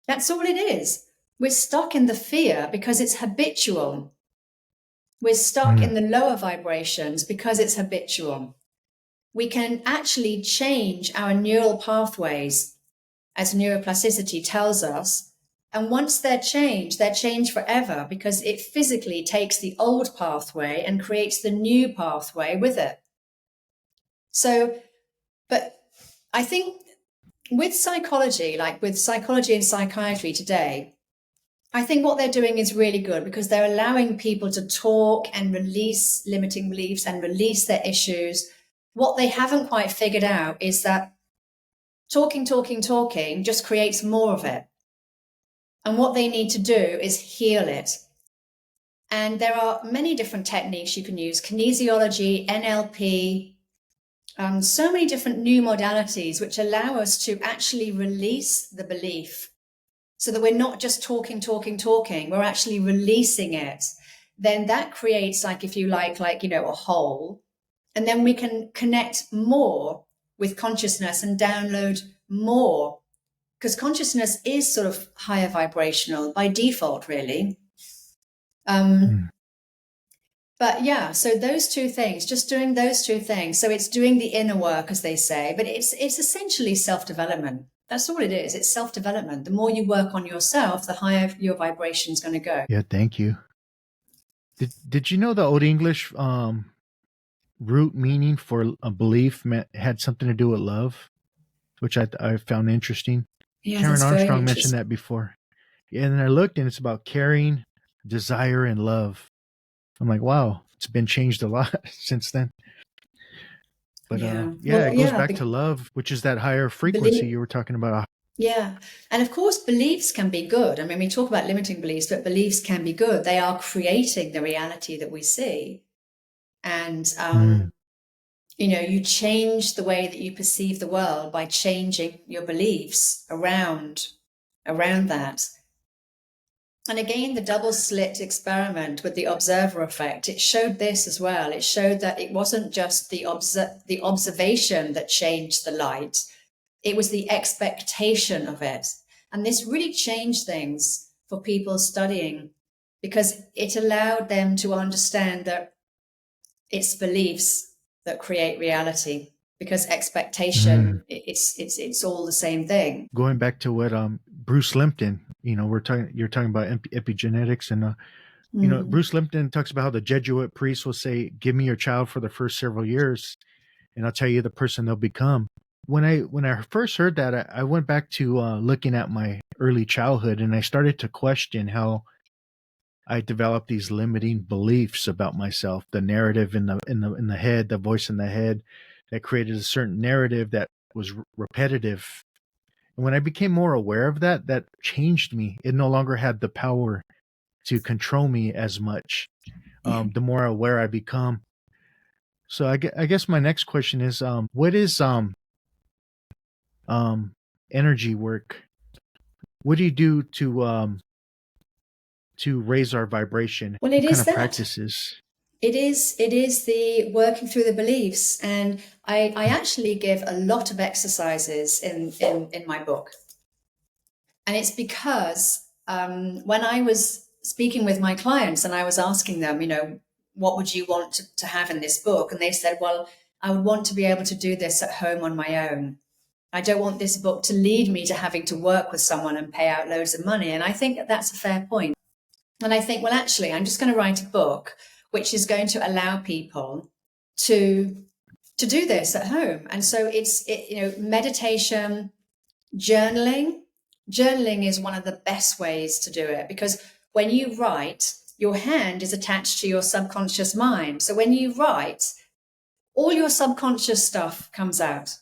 That's all it is. We're stuck in the fear because it's habitual. We're stuck in the lower vibrations because it's habitual. We can actually change our neural pathways, as neuroplasticity tells us. And once they're changed forever, because it physically takes the old pathway and creates the new pathway with it. So, but I think with psychology, like with psychology and psychiatry today, I think what they're doing is really good, because they're allowing people to talk and release limiting beliefs and release their issues. What they haven't quite figured out is that talking just creates more of it. And what they need to do is heal it. And there are many different techniques you can use: kinesiology, NLP, so many different new modalities which allow us to actually release the belief, so that we're not just talking, we're actually releasing it. Then that creates, like, if you like, you know, a hole. And then we can connect more with consciousness and download more, because consciousness is sort of higher vibrational by default, really. But yeah, so those two things, just doing those two things. So it's doing the inner work, as they say, but it's essentially self-development. That's all it is. It's self-development. The more you work on yourself, the higher your vibration is going to go.
Yeah, thank you. Did you know the Old English root meaning for a belief had something to do with love, which I found interesting?
Yeah,
Karen
that's very
Armstrong
interesting.
mentioned that before. Yeah, and I looked, and it's about caring, desire, and love. I'm like, wow, it's been changed a lot since then. But
Yeah.
yeah,
Well,
it goes
yeah.
back to love, which is that higher frequency
Believe,
you were talking about.
yeah. And of course, beliefs can be good. I mean, we talk about limiting beliefs, but beliefs can be good. They are creating the reality that we see. And,
Mm.
you change the way that you perceive the world by changing your beliefs around that. And again, the double slit experiment with the observer effect, it showed this as well. It showed that it wasn't just the observation that changed the light, it was the expectation of it. And this really changed things for people studying, because it allowed them to understand that it's beliefs that create reality, because
Mm.
expectation, it's all the same thing.
Going back to what Bruce Limpton, you're talking about epigenetics, and
Mm.
Bruce Limpton talks about how the Jesuit priest will say, "Give me your child for the first several years, and I'll tell you the person they'll become." When I first heard that, I went back to looking at my early childhood, and I started to question how I developed these limiting beliefs about myself. The narrative in the head, the voice in the head, that created a certain narrative that was repetitive. And when I became more aware of that, that changed me. It no longer had the power to control me as much.
Yeah.
The more aware I become. So I guess my next question is, what is um, energy work? What do you do to raise our vibration?
Well,
What
it
kind
is
of
that.
practices?
It is the working through the beliefs. And I actually give a lot of exercises in my book. And it's because when I was speaking with my clients and I was asking them, what would you want to have in this book? And they said, well, I would want to be able to do this at home on my own. I don't want this book to lead me to having to work with someone and pay out loads of money. And I think that's a fair point. And I think, well, actually, I'm just going to write a book which is going to allow people to do this at home. And so meditation, journaling. Journaling is one of the best ways to do it, because when you write, your hand is attached to your subconscious mind. So when you write, all your subconscious stuff comes out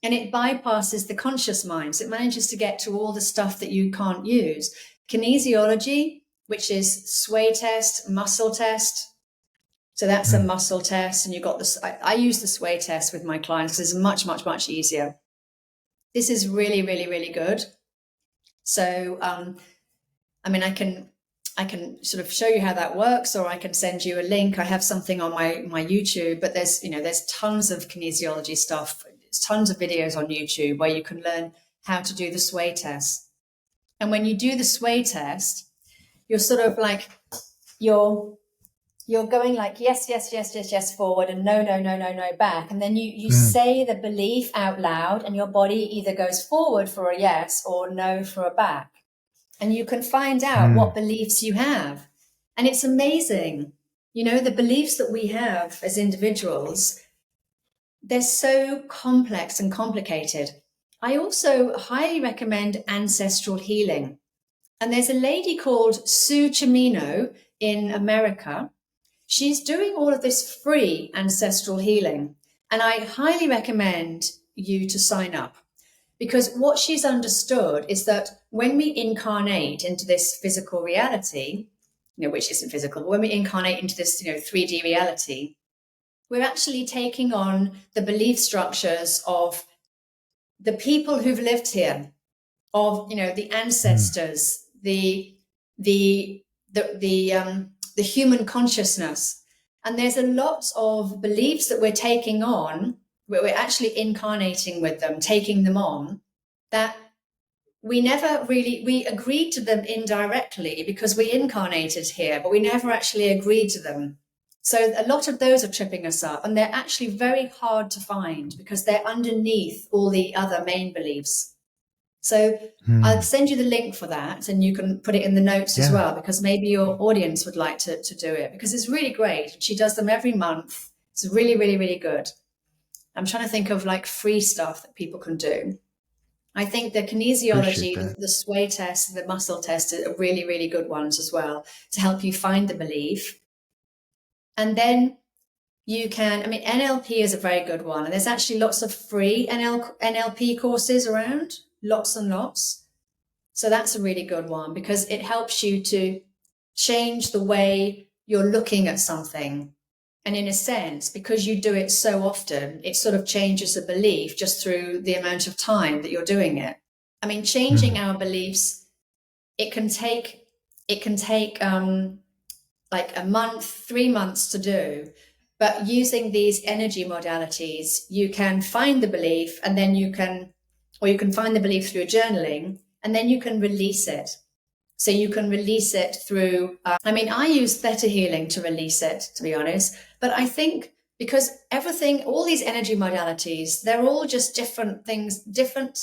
and it bypasses the conscious mind. So it manages to get to all the stuff that you can't use. Kinesiology, which is sway test, muscle test. So that's a
Mm.
muscle test. And you've got this. I use the sway test with my clients because it's much, much, much easier. This is really, really, really good. So, I mean, I can sort of show you how that works, or I can send you a link. I have something on my YouTube, but there's tons of kinesiology stuff. There's tons of videos on YouTube where you can learn how to do the sway test. And when you do the sway test, you're sort of like, you're going like, yes, yes, yes, yes, yes, forward, and no, no, no, no, no, back. And then you say the belief out loud, and your body either goes forward for a yes or no for a back. And you can find out what beliefs you have. And it's amazing. The beliefs that we have as individuals, they're so complex and complicated. I also highly recommend ancestral healing. And there's a lady called Sue Chimino in America. She's doing all of this free ancestral healing. And I highly recommend you to sign up, because what she's understood is that when we incarnate into this physical reality, which isn't physical, but when we incarnate into this, 3D reality, we're actually taking on the belief structures of the people who've lived here, of, the ancestors, the human consciousness. And there's a lot of beliefs that we're taking on, where we're actually incarnating with them, taking them on, that we agreed to them indirectly because we incarnated here, but we never actually agreed to them. So a lot of those are tripping us up, and they're actually very hard to find because they're underneath all the other main beliefs. So I'll send you the link for that, and you can put it in the notes as well, because maybe your audience would like to do it, because it's really great. She does them every month. It's really, really, really good. I'm trying to think of like free stuff that people can do. I think the kinesiology, the sway test, the muscle test are really, really good ones as well to help you find the belief. And then you can, I mean, NLP is a very good one. And there's actually lots of free NLP courses around, lots and lots. So that's a really good one because it helps you to change the way you're looking at something. And in a sense, because you do it so often, it sort of changes a belief just through the amount of time that you're doing it. I mean, changing our beliefs, it can take like a month, 3 months to do. But using these energy modalities, you can find the belief and then you can find the belief through journaling and then you can release it. So you can release it through, I use theta healing to release it, to be honest. But I think because all these energy modalities, they're all just different things, different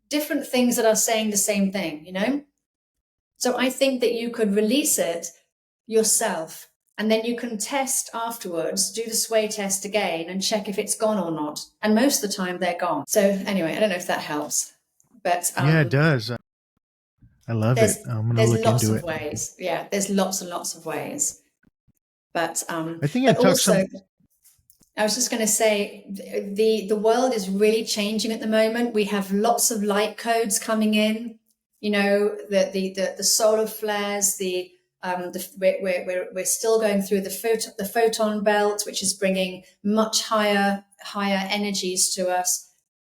things that are saying the same thing, you know? So I think that you could release it yourself and then you can test afterwards, do the sway test again and check if it's gone or not. And most of the time they're gone. So anyway, I don't know if that helps, but
Yeah, it does. I love it. I'm going to look
lots
into
of
it.
ways. Yeah, there's lots and lots of ways. But
I think
but also, I was just going to say the world is really changing at the moment. We have lots of light codes coming in. You know, the solar flares, we're still going through the photon belt, which is bringing much higher energies to us.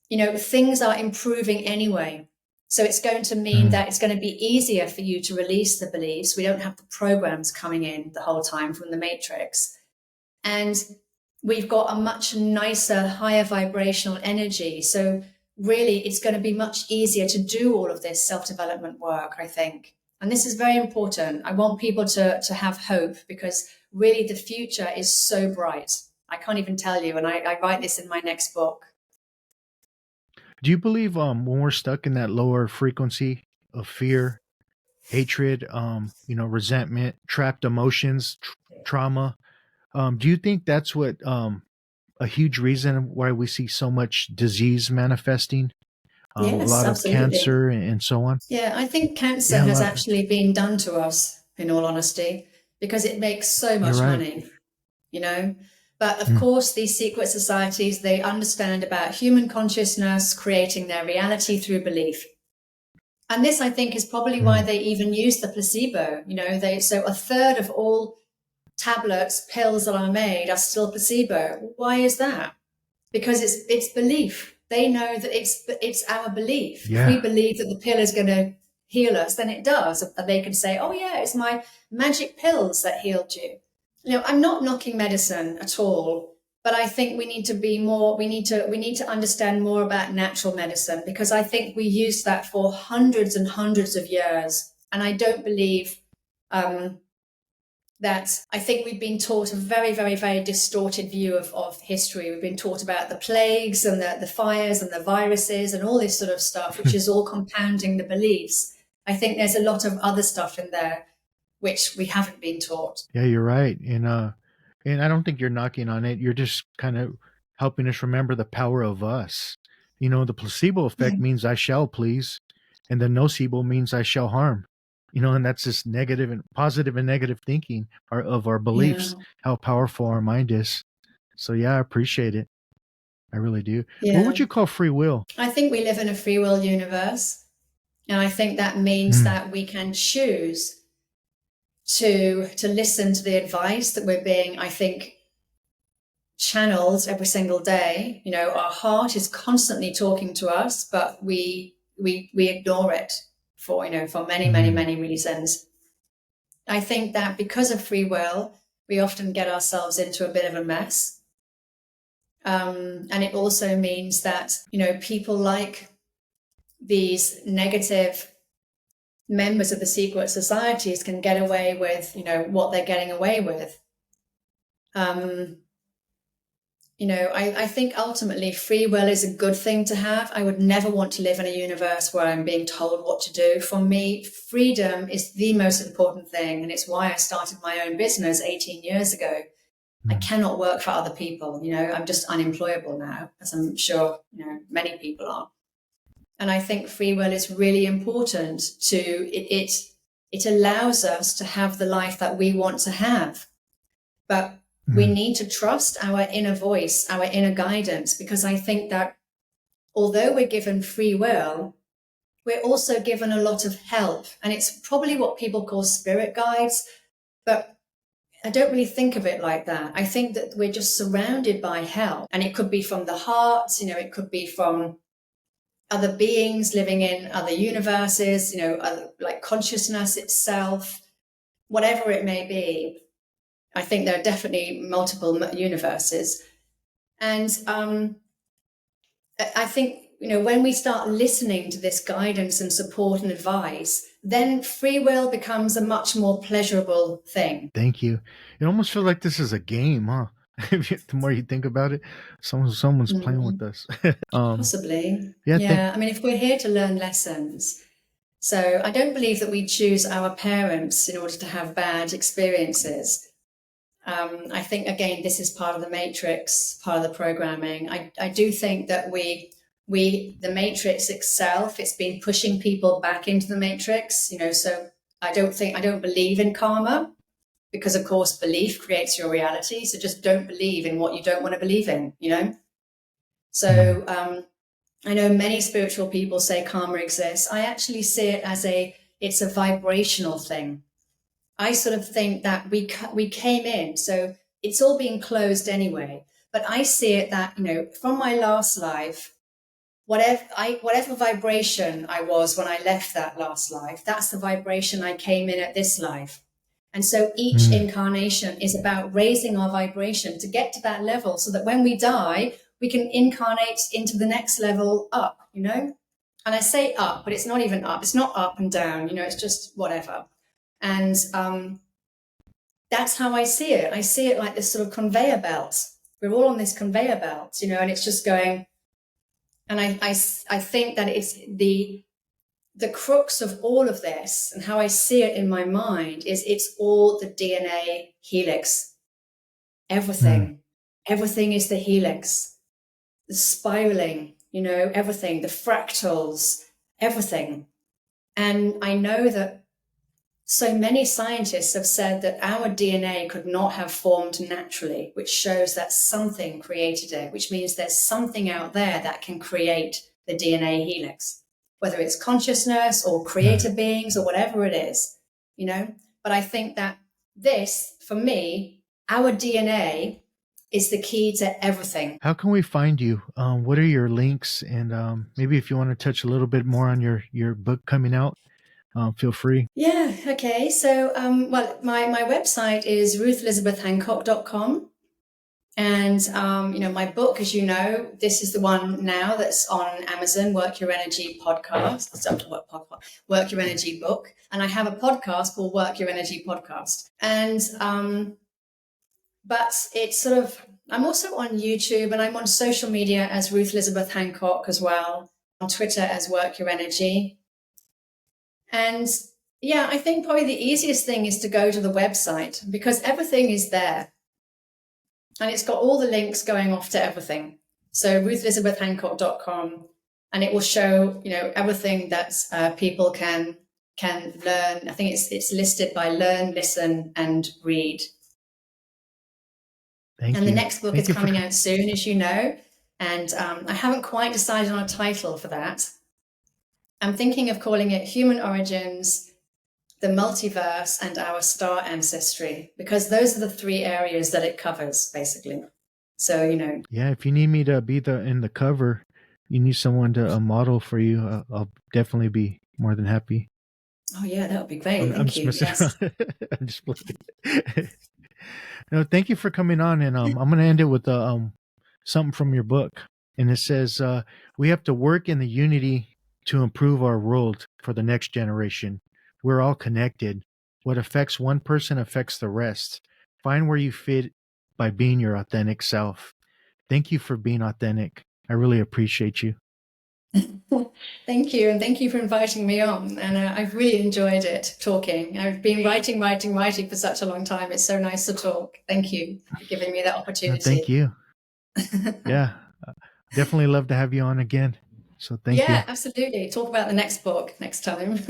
You know, things are improving anyway. So it's going to mean that it's going to be easier for you to release the beliefs. We don't have the programs coming in the whole time from the matrix. And we've got a much nicer, higher vibrational energy. So really, it's going to be much easier to do all of this self-development work, I think. And this is very important. I want people to have hope because really the future is so bright. I can't even tell you. And I write this in my next book.
Do you believe when we're stuck in that lower frequency of fear, hatred, resentment, trapped emotions, trauma, do you think that's what a huge reason why we see so much disease manifesting? A
Yes,
lot of
absolutely.
cancer and so on.
Yeah, I think cancer has actually been done to us, in all honesty, because it makes so much money, you know. But of course, these secret societies, they understand about human consciousness, creating their reality through belief. And this, I think, is probably why they even use the placebo. You know, so a third of all tablets, pills that are made are still placebo. Why is that? Because it's belief. They know that it's our belief.
Yeah.
If we believe that the pill is going to heal us, then it does. And they can say, oh yeah, it's my magic pills that healed you. You know, I'm not knocking medicine at all, but I think we need to be more, we need to understand more about natural medicine, because I think we used that for hundreds and hundreds of years. And I don't believe that, I think we've been taught a very, very, very distorted view of history. We've been taught about the plagues and the fires and the viruses and all this sort of stuff, which is all compounding the beliefs. I think there's a lot of other stuff in there which we haven't been taught.
Yeah, you're right. And I don't think you're knocking on it. You're just kind of helping us remember the power of us. You know, the placebo effect means I shall please, and the nocebo means I shall harm. You know, and that's just negative and positive and negative thinking of our beliefs, how powerful our mind is. So yeah, I appreciate it. I really do.
Yeah.
What would you call free will?
I think we live in a free will universe. And I think that means that we can choose to listen to the advice that we're being, I think, channeled every single day. You know, our heart is constantly talking to us, but we ignore it for many, many, many reasons. I think that because of free will, we often get ourselves into a bit of a mess. And it also means that, you know, people like these negative members of the secret societies can get away with, you know, what they're getting away with. You know, I think ultimately free will is a good thing to have. I would never want to live in a universe where I'm being told what to do. For me, freedom is the most important thing. And it's why I started my own business 18 years ago. I cannot work for other people. You know, I'm just unemployable now, as I'm sure, you know, many people are. And I think free will is really important to it allows us to have the life that we want to have. But We need to trust our inner voice, our inner guidance, because I think that although we're given free will, we're also given a lot of help. And it's probably what people call spirit guides, but I don't really think of it like that. I think that we're just surrounded by help, and it could be from the heart, it could be from other beings living in other universes, like consciousness itself, whatever it may be. I think there are definitely multiple universes. And I think, when we start listening to this guidance and support and advice, then free will becomes a much more pleasurable thing.
Thank you. It almost feels like this is a game, huh? The more you think about it, someone's playing with us.
Possibly.
Yeah.
I mean, if we're here to learn lessons. So I don't believe that we choose our parents in order to have bad experiences. I think, again, this is part of the matrix, part of the programming. I do think that the matrix itself, it's been pushing people back into the matrix, so I don't believe in karma, because of course belief creates your reality. So just don't believe in what you don't want to believe in, So I know many spiritual people say karma exists. I actually see it as it's a vibrational thing. I sort of think that we came in, so it's all being closed anyway. But I see it that, from my last life, whatever vibration I was when I left that last life, that's the vibration I came in at this life. And so each incarnation is about raising our vibration to get to that level, so that when we die, we can incarnate into the next level up, And I say up, but it's not even up. It's not up and down, it's just whatever. And that's how I see it. I see it like this sort of conveyor belt. We're all on this conveyor belt, and it's just going. And I think that it's the crux of all of this, and how I see it in my mind, is it's all the DNA helix. Everything. Everything is the helix. The spiraling, everything, the fractals, everything. And I know that so many scientists have said that our DNA could not have formed naturally, which shows that something created it, which means there's something out there that can create the DNA helix, whether it's consciousness or creator beings or whatever it is, But I think that this, for me, our DNA is the key to everything.
How can we find you? What are your links? And maybe if you want to touch a little bit more on your book coming out, feel free.
Yeah, okay. So, my website is ruthelisabethhancock.com. And, my book, as you know, this is the one now that's on Amazon, Work Your Energy podcast. Work Your Energy book. And I have a podcast called Work Your Energy Podcast. And, but it's sort of, I'm also on YouTube, and I'm on social media as Ruth Elisabeth Hancock as well, on Twitter as Work Your Energy. And yeah, I think probably the easiest thing is to go to the website, because everything is there. And it's got all the links going off to everything. So ruthelisabethhancock.com, and it will show, everything that people can learn. I think it's listed by learn, listen, and read.
Thank
you.
The
next book is coming out soon, as you know. And I haven't quite decided on a title for that. I'm thinking of calling it Human Origins, the Multiverse, and Our Star Ancestry, because those are the three areas that it covers, basically. So,
Yeah, if you need me to be in the cover, you need someone to model for you, I'll definitely be more than happy.
Oh, yeah, that would be great. Thank you.
Yes. I'm just playing. No, thank you for coming on. And I'm going to end it with something from your book. And it says, we have to work in the unity to improve our world for the next generation. We're all connected. What affects one person affects the rest. Find where you fit by being your authentic self. Thank you for being authentic. I really appreciate you.
Thank you. And thank you for inviting me on. And I've really enjoyed it, talking. I've been writing for such a long time. It's so nice to talk. Thank you for giving me that opportunity.
Thank you. Yeah, definitely love to have you on again. So thank you.
Yeah, absolutely. Talk about the next book next time.